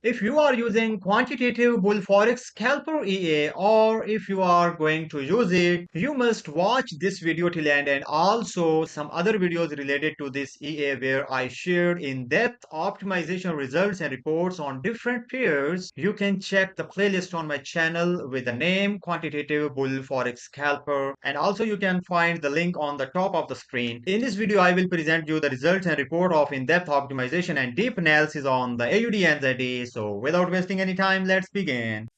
If you are using Quantitative Bull Forex Scalper EA or if you are going to use it, you must watch this video till end and also some other videos related to this EA where I shared in-depth optimization results and reports on different pairs. You can check the playlist on my channel with the name Quantitative Bull Forex Scalper, and also you can find the link on the top of the screen. In this video, I will present you the results and report of in-depth optimization and deep analysis on the AUDNZD. So without wasting any time, let's begin.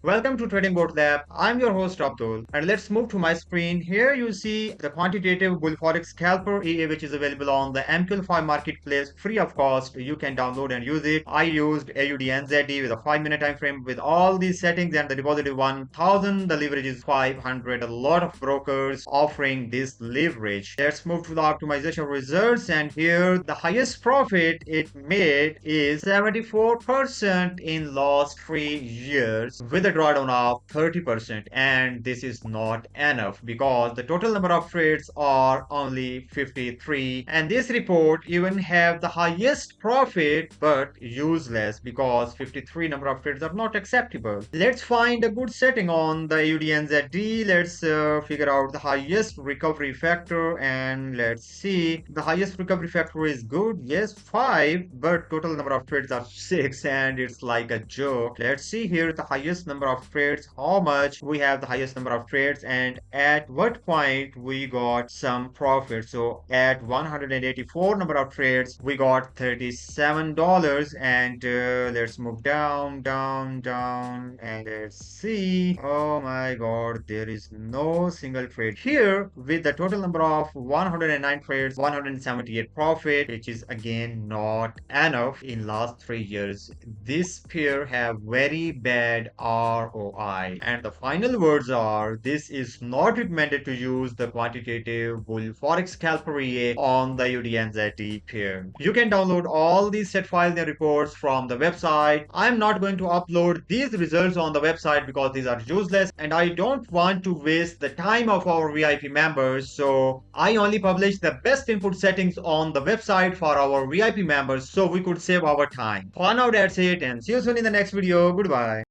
Welcome to TradingBotLab. I'm your host Abdul, and let's move to my screen. Here you see the quantitative bull forex scalper EA, which is available on the MQ5 marketplace free of cost. You can download and use it. I used AUDNZD with a 5-minute time frame with all these settings, and the deposit is 1000. The leverage is 500. A lot of brokers offering this leverage. Let's move to the optimization results, and here the highest profit it made is 74% in last 3 years with a drawdown of 30%, and this is not enough because the total number of trades are only 53, and this report even have the highest profit but useless because 53 number of trades are not acceptable. Let's find a good setting on the AUDNZD. Let's figure out the highest recovery factor, and let's see, the highest recovery factor is good, yes, 5, but total number of trades are 6, and it's like a joke. Let's see here the highest number of trades, how much we have the highest number of trades, and at what point we got some profit. So at 184 number of trades we got $37, and let's move down, and let's see. Oh my god, there is no single trade here with the total number of 109 trades, 178 profit, which is again not enough in last 3 years. This pair have very bad ROI, and the final words are, this is not recommended to use the quantitative bull forex scalper EA on the UDNZD pair. You can download all these set files and reports from the website. I'm not going to upload these results on the website because these are useless and I don't want to waste the time of our VIP members, so I only publish the best input settings on the website for our VIP members so we could save our time. For now, that's it, and see you soon in the next video. Goodbye.